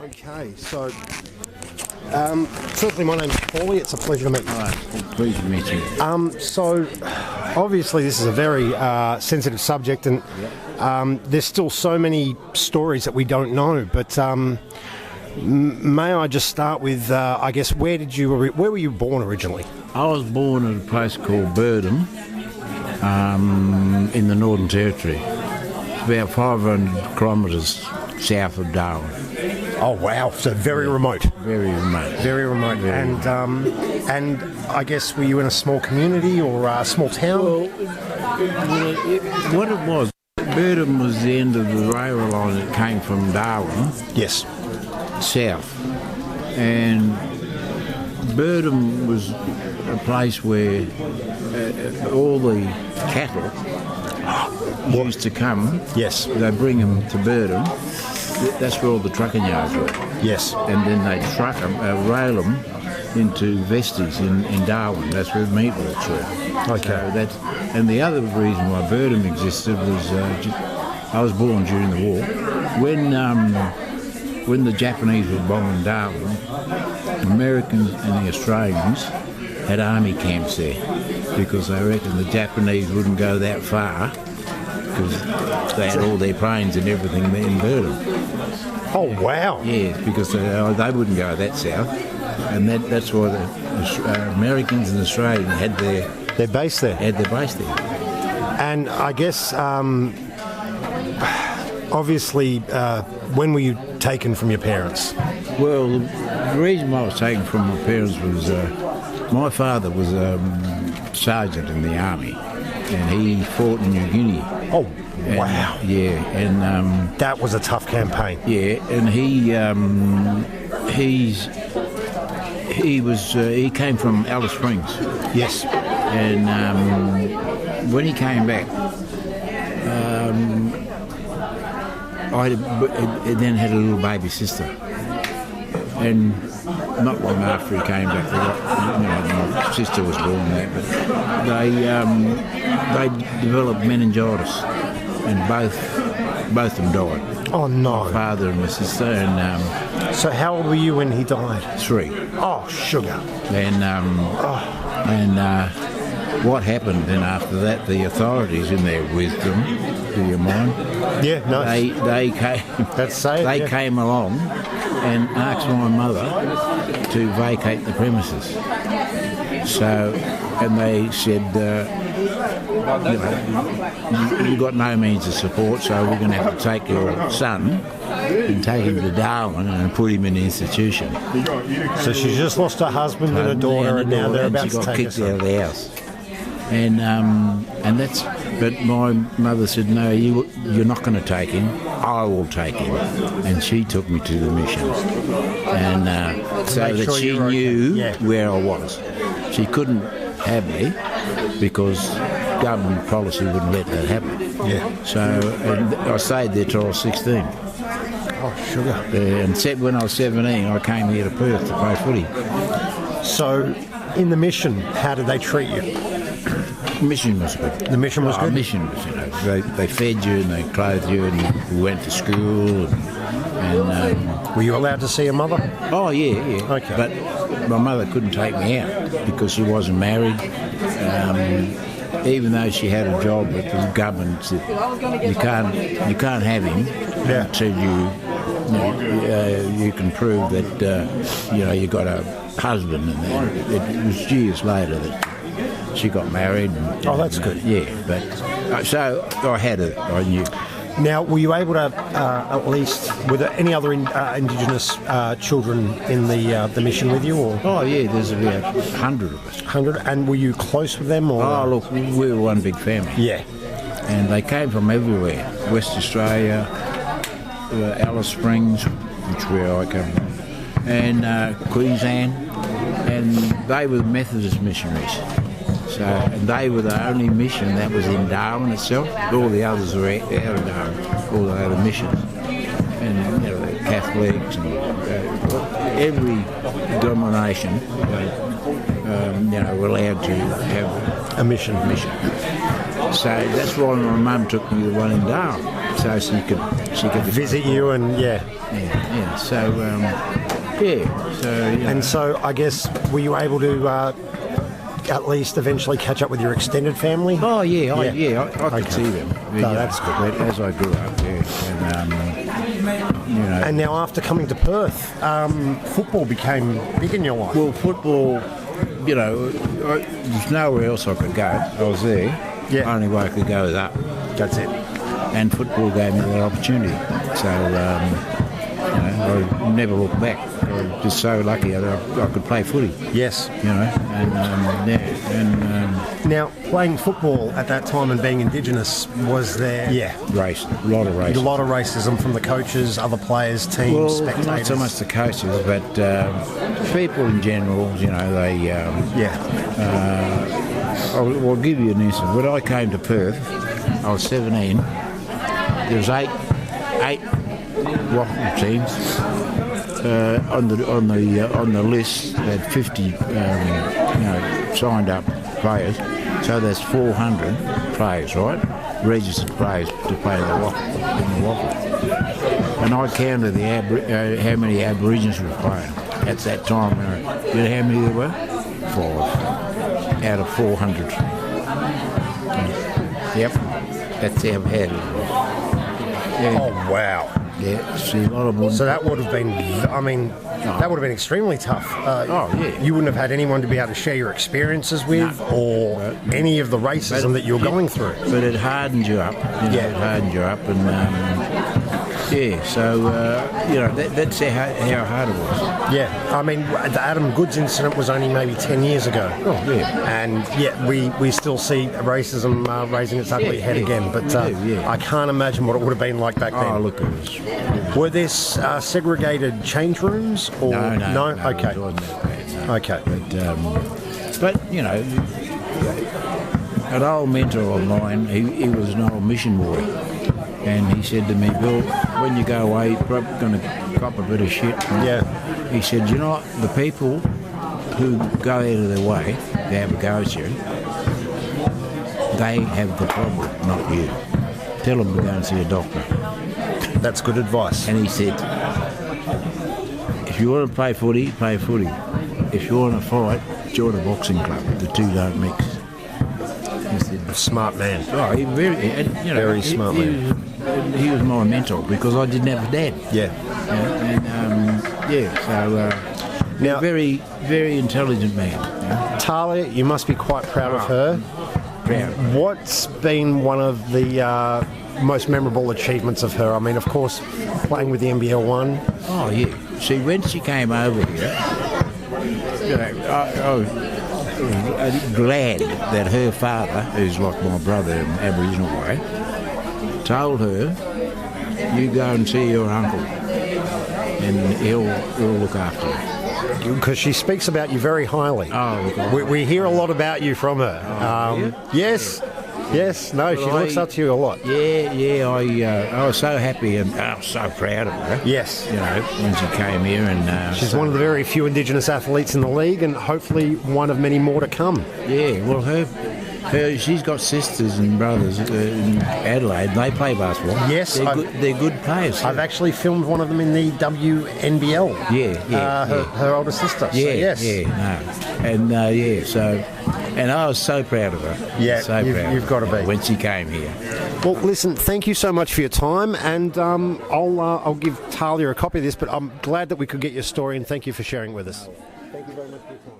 Okay, so firstly, my name's Paulie. It's a pleasure to meet you. Hi, pleasure to meet you. So obviously, this is a very sensitive subject, and there's still so many stories that we don't know. But may I just start with, I guess, where were you born originally? I was born at a place called Birdham in the Northern Territory. It's about 500 kilometres south of Darwin. Oh wow! So very remote. Very remote. Very remote. And I guess, were you in a small community or a small town? Well, what it was, Birdham was the end of the railway line that came from Darwin. Yes. South. And Birdham was a place where all the cattle used to come. Yes. They bring them to Birdham. That's where all the trucking yards were. Yes. And then they rail them into Vesties in Darwin. That's where meat works were. Okay. So and the other reason why Birdham existed was I was born during the war. When the Japanese were bombing Darwin, the Americans and the Australians had army camps there because they reckoned the Japanese wouldn't go that far because they had all their planes and everything there in Birdham. Oh wow! Yeah, because they wouldn't go that south, and that's why the Americans and Australians had their base there. Had their base there. And I guess, obviously, when were you taken from your parents? Well, the reason why I was taken from my parents was my father was a sergeant in the army, and he fought in New Guinea. Oh, wow! Yeah, and that was a tough campaign. Yeah, and he came from Alice Springs. Yes. And when he came back, I then had a little baby sister, and not long after he came back, my sister was born there, but they developed meningitis, and both of them died. Oh no! My father and my sister, and so how old were you when he died? 3. Oh, sugar! And what happened then after that? The authorities, in their wisdom, do you mind? Yeah, no. They came. They came along and asked my mother to vacate the premises. So, and they said, you've got no means of support, so we're going to have to take your son and take him to Darwin and put him in an institution. So she's just lost her husband and her daughter, and now they're about to take her son. She got kicked out of the house. And that's. But my mother said, no, you're not going to take him. I will take him. And she took me to the mission, and so that she knew where I was. She couldn't have me because government policy wouldn't let that happen. Yeah. So I stayed there till I was 16. Oh, sugar. And when I was 17, I came here to Perth to play footy. So, in the mission, how did they treat you? The mission was good. The mission was good? The mission was, they fed you and they clothed you, and we went to school. And were you allowed to see your mother? Oh, yeah. Okay. But my mother couldn't take me out because she wasn't married. Even though she had a job, but the government said you can't have him until you can prove that you got a husband. And then it was years later that she got married. Oh, that's good. Yeah, but so I had her. I knew. Now, were you able to at least, were there any other Indigenous children in the mission with you? Or? Oh yeah, there's about 100 of us. 100, and were you close with them? Or? Oh look, we were one big family. Yeah, and they came from everywhere: West Australia, Alice Springs, which where I come from, and Queensland, and they were the Methodist missionaries. So, and they were the only mission that was in Darwin itself. All the others were out of Darwin, all the other missions. And the Catholics and every denomination were allowed to have a mission. So that's why my mum took me to one in Darwin. so she could visit you and yeah. So And so I guess were you able to at least eventually catch up with your extended family? Oh yeah, I could see them. No, that's good. As I grew up, and And now after coming to Perth, football became big in your life. Well, football, there's nowhere else I could go. I was there. Yeah. Only way I could go is up. That's it. And football gave me that opportunity. So, I never looked back. I was just so lucky that I could play footy. Yes. Now, playing football at that time and being Indigenous, was there... Yeah, race. A lot of racism. A lot of racism from the coaches, other players, teams, spectators. Not so much the coaches, but people in general, they... I'll give you an instance. When I came to Perth, I was 17. There was eight Waffle teams on the list. They had 50 signed up players. So there's 400 players, right? Registered players to play in the Waffle. And I counted how many Aborigines were playing at that time. You know how many there were? 5 out of 400. Yep, that's how bad it was. Yeah. Oh, wow. Yeah, see, a lot of them. So that would have been, that would have been extremely tough. You wouldn't have had anyone to be able to share your experiences with or any of the racism that you were going through. But it hardened you up. It hardened you up. And, that's how hard it was. Yeah, the Adam Goods incident was only maybe 10 years ago. Oh, yeah. And yet we still see racism raising its ugly head again. But I can't imagine what it would have been like back then. Oh, look, it was... Were there segregated change rooms? Or No. Okay. It wasn't that bad, no. Okay. But an old mentor of mine, he was an old mission boy. And he said to me, Bill, when you go away, you're probably going to cop a bit of shit. Yeah. He said, the people who go out of their way to have a go at you, they have the problem, not you. Tell them to go and see a doctor. That's good advice. And he said, if you want to play footy, play footy. If you want to fight, join a boxing club. The two don't mix. He said, a smart man. Oh, very smart man. He was my mentor because I didn't have a dad. Yeah. Now, very, very intelligent man. Talia, you must be quite proud of her. Proud. What's been one of the most memorable achievements of her? Of course, playing with the NBL 1. Oh, yeah. See, when she came over here, I was glad that her father, who's like my brother in Aboriginal way, told her, you go and see your uncle and he'll look after you. Because she speaks about you very highly. Oh, we hear a lot about you from her. Yes, no, she looks up to you a lot. Yeah, I was so happy and I was so proud of her. Yes. When she came here. And she's one of the very few Indigenous athletes in the league and hopefully one of many more to come. Yeah, well, she's got sisters and brothers in Adelaide. They play basketball. Yes. They're good players. I've actually filmed one of them in the WNBL. Her older sister. And I was so proud of her. Yeah, so proud you've got to be. When she came here. Well, listen, thank you so much for your time, and I'll give Talia a copy of this, but I'm glad that we could get your story, and thank you for sharing with us. Thank you very much for your time.